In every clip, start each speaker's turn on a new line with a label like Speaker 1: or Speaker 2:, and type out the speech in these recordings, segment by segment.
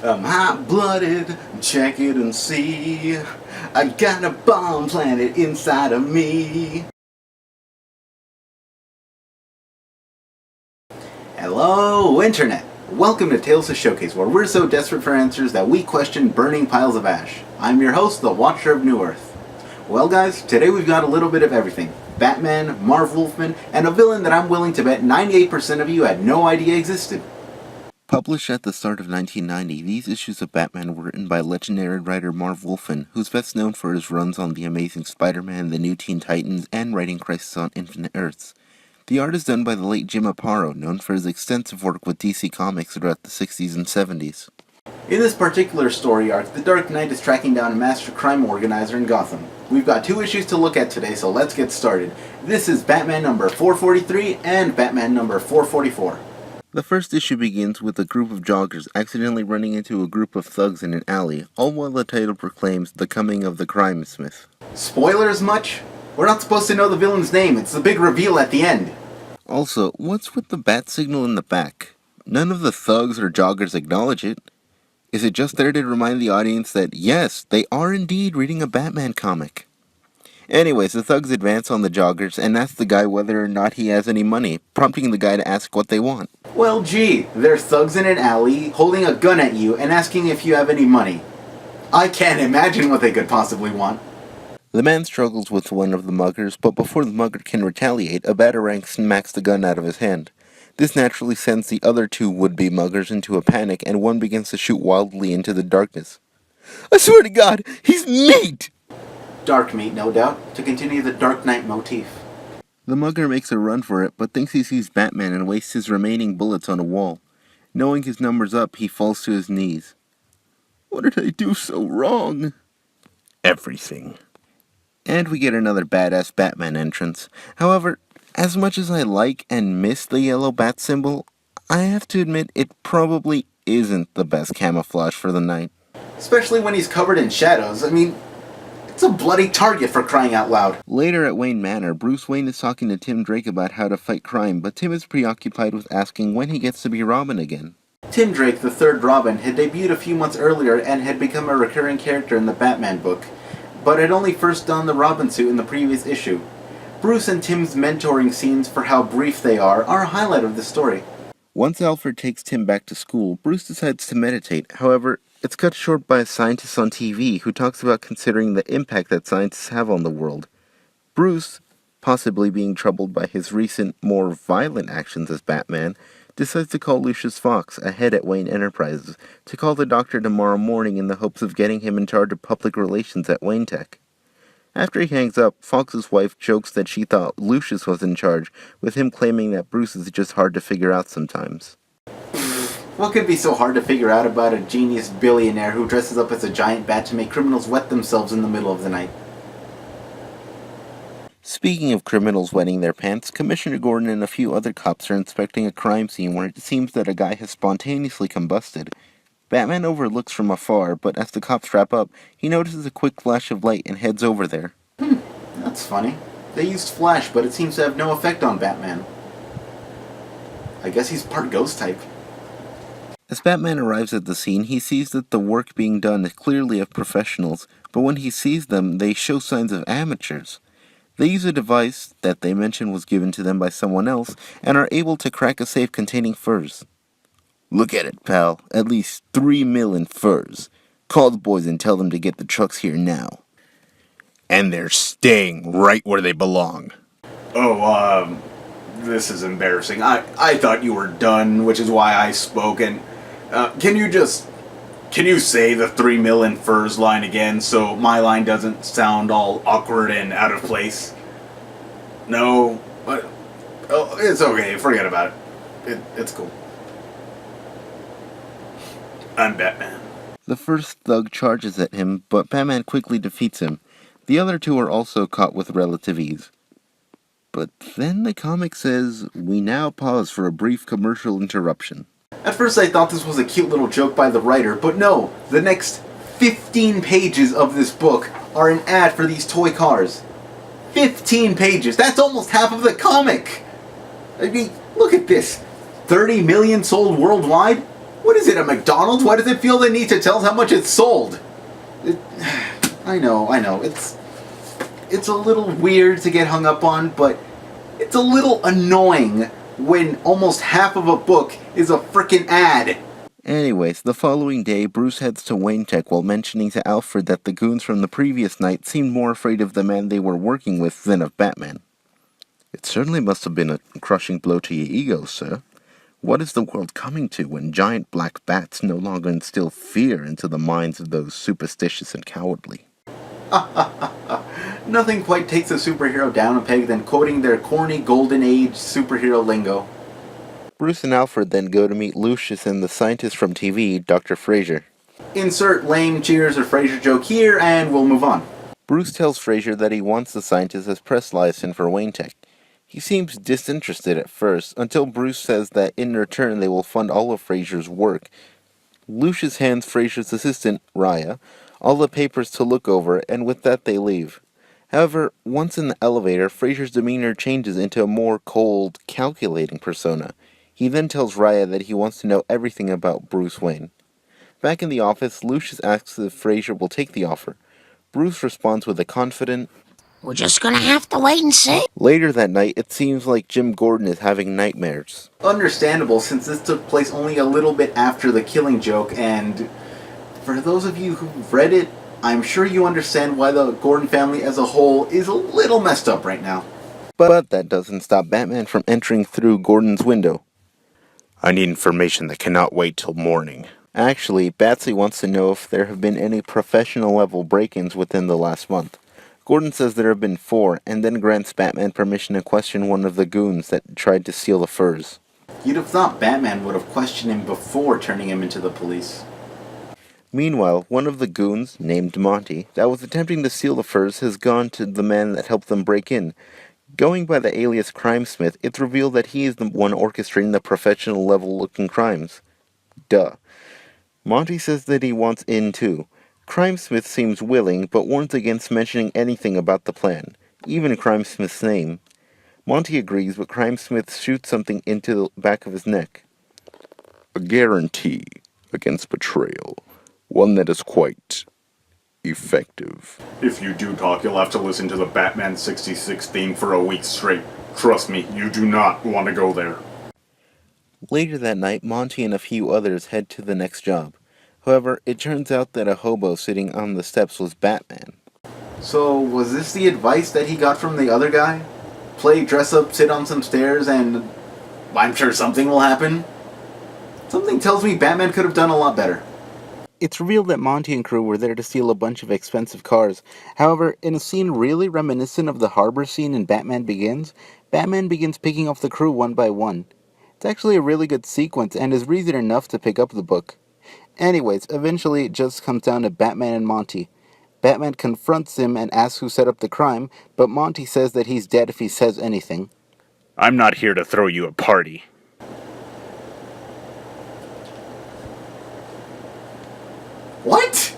Speaker 1: I'm hot-blooded, check it and see. I got a bomb planted inside of me. Hello, Internet! Welcome to Tales to Showcase, where we're so desperate for answers that we question burning piles of ash. I'm your host, the Watcher of New Earth. Well guys, today we've got a little bit of everything. Batman, Marv Wolfman, and a villain that I'm willing to bet 98% of you had no idea existed.
Speaker 2: Published at the start of 1990, these issues of Batman were written by legendary writer Marv Wolfman, who's best known for his runs on The Amazing Spider-Man, The New Teen Titans, and writing Crisis on Infinite Earths. The art is done by the late Jim Aparo, known for his extensive work with DC Comics throughout the 60s and 70s.
Speaker 1: In this particular story arc, the Dark Knight is tracking down a master crime organizer in Gotham. We've got 2 issues to look at today, so let's get started. This is Batman number 443 and Batman number 444.
Speaker 2: The first issue begins with a group of joggers accidentally running into a group of thugs in an alley, all while the title proclaims the coming of the crime smith.
Speaker 1: Spoilers much? We're not supposed to know the villain's name, it's the big reveal at the end.
Speaker 2: Also, what's with the bat signal in the back? None of the thugs or joggers acknowledge it. Is it just there to remind the audience that, yes, they are indeed reading a Batman comic? Anyways, the thugs advance on the joggers and ask the guy whether or not he has any money, prompting the guy to ask what they want.
Speaker 1: Well gee, they're thugs in an alley, holding a gun at you and asking if you have any money. I can't imagine what they could possibly want.
Speaker 2: The man struggles with one of the muggers, but before the mugger can retaliate, a batarang smacks the gun out of his hand. This naturally sends the other 2 would-be muggers into a panic, and one begins to shoot wildly into the darkness. I swear to God, he's meat!
Speaker 1: Dark meat, no doubt, to continue the Dark Knight motif.
Speaker 2: The mugger makes a run for it, but thinks he sees Batman and wastes his remaining bullets on a wall. Knowing his number's up, he falls to his knees. What did I do so wrong? Everything. And we get another badass Batman entrance. However, as much as I like and miss the yellow bat symbol, I have to admit it probably isn't the best camouflage for the night.
Speaker 1: Especially when he's covered in shadows. I mean, it's a bloody target for crying out loud.
Speaker 2: Later at Wayne Manor, Bruce Wayne is talking to Tim Drake about how to fight crime, but Tim is preoccupied with asking when he gets to be Robin again.
Speaker 1: Tim Drake, the third Robin, had debuted a few months earlier and had become a recurring character in the Batman book, but had only first donned the Robin suit in the previous issue. Bruce and Tim's mentoring scenes, for how brief they are a highlight of the story.
Speaker 2: Once Alfred takes Tim back to school, Bruce decides to meditate. However, it's cut short by a scientist on TV who talks about considering the impact that scientists have on the world. Bruce, possibly being troubled by his recent, more violent actions as Batman, decides to call Lucius Fox, a head at Wayne Enterprises, to call the doctor tomorrow morning in the hopes of getting him in charge of public relations at Wayne Tech. After he hangs up, Fox's wife jokes that she thought Lucius was in charge, with him claiming that Bruce is just hard to figure out sometimes.
Speaker 1: What could be so hard to figure out about a genius billionaire who dresses up as a giant bat to make criminals wet themselves in the middle of the night?
Speaker 2: Speaking of criminals wetting their pants, Commissioner Gordon and a few other cops are inspecting a crime scene where it seems that a guy has spontaneously combusted. Batman overlooks from afar, but as the cops wrap up, he notices a quick flash of light and heads over there.
Speaker 1: That's funny. They used flash, but it seems to have no effect on Batman. I guess he's part ghost type.
Speaker 2: As Batman arrives at the scene, he sees that the work being done is clearly of professionals, but when he sees them, they show signs of amateurs. They use a device that they mention was given to them by someone else, and are able to crack a safe containing furs. Look at it, pal. At least 3 mil in furs. Call the boys and tell them to get the trucks here now. And they're staying right where they belong.
Speaker 1: Oh, this is embarrassing. I thought you were done, which is why I spoke, and, can you say the 3 mil in furs line again so my line doesn't sound all awkward and out of place? No? Oh, it's okay, forget about it. It's cool. I'm Batman.
Speaker 2: The first thug charges at him, but Batman quickly defeats him. The other 2 are also caught with relative ease. But then the comic says, we now pause for a brief commercial interruption.
Speaker 1: At first I thought this was a cute little joke by the writer, but no, the next 15 pages of this book are an ad for these toy cars. 15 pages! That's almost half of the comic! I mean, look at this. 30 million sold worldwide? What is it, a McDonald's? Why does it feel the need to tell us how much it's sold? I know. It's a little weird to get hung up on, but it's a little annoying when almost half of a book is a frickin' ad.
Speaker 2: Anyways, the following day, Bruce heads to Wayne Tech while mentioning to Alfred that the goons from the previous night seemed more afraid of the man they were working with than of Batman. It certainly must have been a crushing blow to your ego, sir. What is the world coming to when giant black bats no longer instill fear into the minds of those superstitious and cowardly?
Speaker 1: Nothing quite takes a superhero down a peg than quoting their corny golden age superhero lingo.
Speaker 2: Bruce and Alfred then go to meet Lucius and the scientist from TV, Dr. Fraser.
Speaker 1: Insert lame Cheers or Frasier joke here, and we'll move on.
Speaker 2: Bruce tells Fraser that he wants the scientist as press liaison for Wayne Tech. He seems disinterested at first, until Bruce says that in return they will fund all of Fraser's work. Lucius hands Fraser's assistant, Raya, all the papers to look over, and with that they leave. However, once in the elevator, Fraser's demeanor changes into a more cold, calculating persona. He then tells Raya that he wants to know everything about Bruce Wayne. Back in the office, Lucius asks if Fraser will take the offer. Bruce responds with a confident,
Speaker 3: "We're just gonna have to wait and see."
Speaker 2: Later that night, it seems like Jim Gordon is having nightmares.
Speaker 1: Understandable, since this took place only a little bit after the Killing Joke, and for those of you who've read it, I'm sure you understand why the Gordon family as a whole is a little messed up right now.
Speaker 2: But that doesn't stop Batman from entering through Gordon's window. I need information that cannot wait till morning. Actually, Batsy wants to know if there have been any professional-level break-ins within the last month. Gordon says there have been 4, and then grants Batman permission to question one of the goons that tried to steal the furs.
Speaker 1: You'd have thought Batman would have questioned him before turning him into the police.
Speaker 2: Meanwhile, one of the goons, named Monty, that was attempting to steal the furs has gone to the man that helped them break in. Going by the alias Crimesmith, it's revealed that he is the one orchestrating the professional-level-looking crimes. Duh. Monty says that he wants in too. Crimesmith seems willing, but warns against mentioning anything about the plan, even Crimesmith's name. Monty agrees, but Crimesmith shoots something into the back of his neck. A guarantee against betrayal. One that is quite effective.
Speaker 1: If you do talk, you'll have to listen to the Batman 66 theme for a week straight. Trust me, you do not want to go there.
Speaker 2: Later that night, Monty and a few others head to the next job. However, it turns out that a hobo sitting on the steps was Batman.
Speaker 1: So, was this the advice that he got from the other guy? Play dress up, sit on some stairs, and I'm sure something will happen? Something tells me Batman could have done a lot better.
Speaker 2: It's revealed that Monty and crew were there to steal a bunch of expensive cars. However, in a scene really reminiscent of the harbor scene in Batman Begins picking off the crew one by one. It's actually a really good sequence and is reason enough to pick up the book. Anyways, eventually it just comes down to Batman and Monty. Batman confronts him and asks who set up the crime, but Monty says that he's dead if he says anything.
Speaker 4: I'm not here to throw you a party.
Speaker 1: What?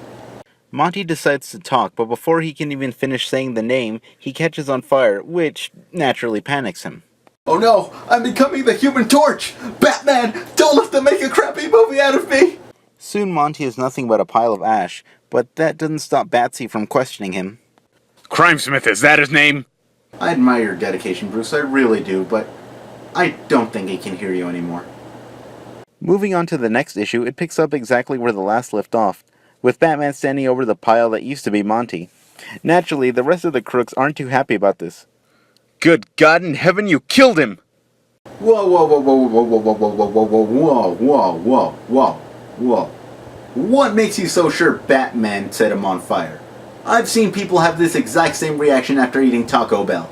Speaker 2: Monty decides to talk, but before he can even finish saying the name, he catches on fire, which naturally panics him.
Speaker 1: Oh no, I'm becoming the Human Torch! Batman, don't let them make a crappy movie out of me!
Speaker 2: Soon Monty is nothing but a pile of ash, but that doesn't stop Batsy from questioning him.
Speaker 4: Crimesmith, is that his name?
Speaker 1: I admire your dedication, Bruce, I really do, but I don't think he can hear you anymore.
Speaker 2: Moving on to the next issue, it picks up exactly where the last left off, with Batman standing over the pile that used to be Monty. Naturally, the rest of the crooks aren't too happy about this.
Speaker 4: Good God in heaven, you killed him!
Speaker 1: Whoa, whoa, whoa, whoa, whoa, whoa, whoa, whoa, whoa, whoa, whoa, whoa, whoa, whoa. What makes you so sure Batman set him on fire? I've seen people have this exact same reaction after eating Taco Bell.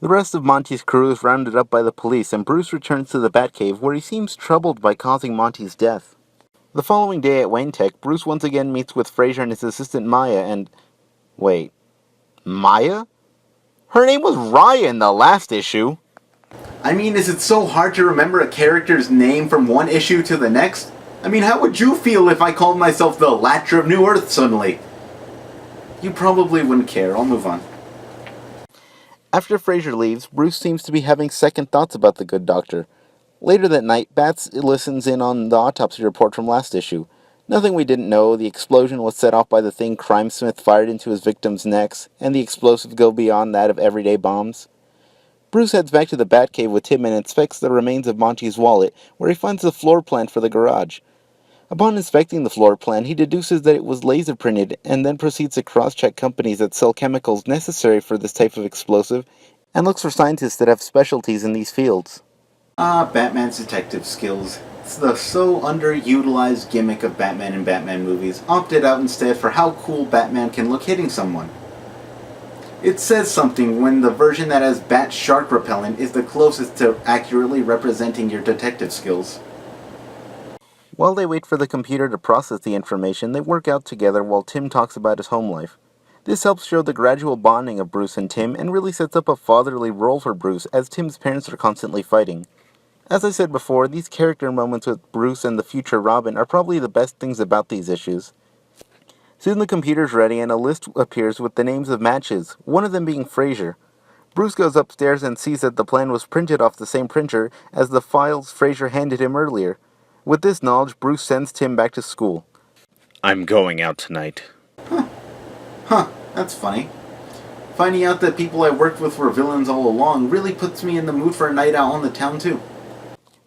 Speaker 2: The rest of Monty's crew is rounded up by the police, and Bruce returns to the Batcave, where he seems troubled by causing Monty's death. The following day at Wayne Tech, Bruce once again meets with Fraser and his assistant Maya, and... Wait. Maya? Her name was Raya in the last issue.
Speaker 1: I mean, is it so hard to remember a character's name from one issue to the next? I mean, how would you feel if I called myself the Latcher of New Earth suddenly? You probably wouldn't care. I'll move on.
Speaker 2: After Fraser leaves, Bruce seems to be having second thoughts about the good doctor. Later that night, Bats listens in on the autopsy report from last issue. Nothing we didn't know, the explosion was set off by the thing Crimesmith fired into his victims' necks, and the explosives go beyond that of everyday bombs. Bruce heads back to the Batcave with Tim and inspects the remains of Monty's wallet, where he finds the floor plan for the garage. Upon inspecting the floor plan, he deduces that it was laser printed, and then proceeds to cross-check companies that sell chemicals necessary for this type of explosive, and looks for scientists that have specialties in these fields.
Speaker 1: Batman's detective skills. It's the so underutilized gimmick of Batman in Batman movies, opted out instead for how cool Batman can look hitting someone. It says something when the version that has bat shark repellent is the closest to accurately representing your detective skills.
Speaker 2: While they wait for the computer to process the information, they work out together while Tim talks about his home life. This helps show the gradual bonding of Bruce and Tim and really sets up a fatherly role for Bruce as Tim's parents are constantly fighting. As I said before, these character moments with Bruce and the future Robin are probably the best things about these issues. Soon the computer's ready and a list appears with the names of matches, one of them being Frasier. Bruce goes upstairs and sees that the plan was printed off the same printer as the files Frasier handed him earlier. With this knowledge, Bruce sends Tim back to school.
Speaker 4: I'm going out tonight.
Speaker 1: That's funny. Finding out that people I worked with were villains all along really puts me in the mood for a night out on the town too.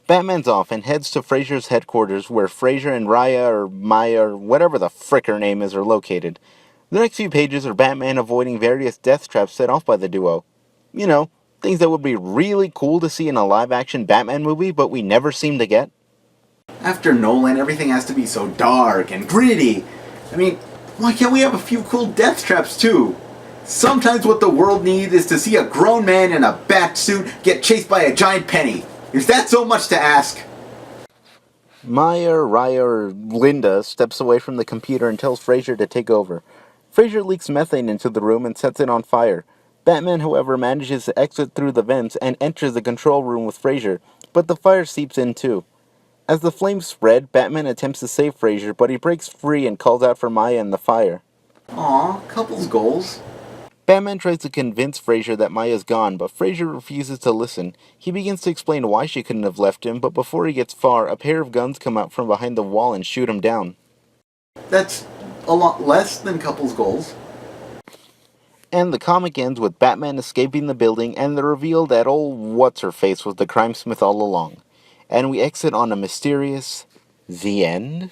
Speaker 2: Batman's off and heads to Frasier's headquarters where Frasier and Raya or Maya or whatever the frick her name is are located. The next few pages are Batman avoiding various death traps set off by the duo. You know, things that would be really cool to see in a live-action Batman movie but we never seem to get.
Speaker 1: After Nolan, everything has to be so dark and gritty. I mean, why can't we have a few cool death traps too? Sometimes what the world needs is to see a grown man in a bat suit get chased by a giant penny. Is that so much to ask?
Speaker 2: Maya, Raya, or Linda steps away from the computer and tells Frasier to take over. Frasier leaks methane into the room and sets it on fire. Batman, however, manages to exit through the vents and enters the control room with Frasier, but the fire seeps in too. As the flames spread, Batman attempts to save Frasier, but he breaks free and calls out for Maya in the fire.
Speaker 1: Aw, couples goals.
Speaker 2: Batman tries to convince Frasier that Maya's gone, but Frasier refuses to listen. He begins to explain why she couldn't have left him, but before he gets far, a pair of guns come out from behind the wall and shoot him down.
Speaker 1: That's a lot less than couples goals.
Speaker 2: And the comic ends with Batman escaping the building and the reveal that old What's-Her-Face was the Crimesmith all along. And we exit on a mysterious... The end?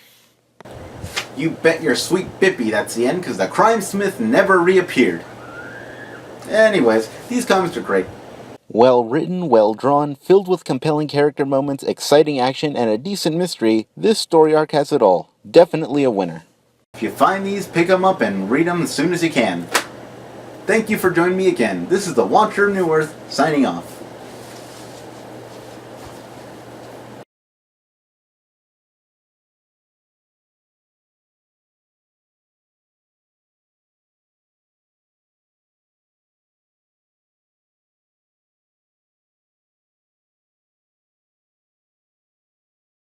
Speaker 1: You bet your sweet bippy that's the end, because the Crimesmith never reappeared. Anyways, these comics are great.
Speaker 2: Well written, well drawn, filled with compelling character moments, exciting action, and a decent mystery, this story arc has it all. Definitely a winner.
Speaker 1: If you find these, pick them up and read them as soon as you can. Thank you for joining me again. This is the Watcher of New Earth, signing off.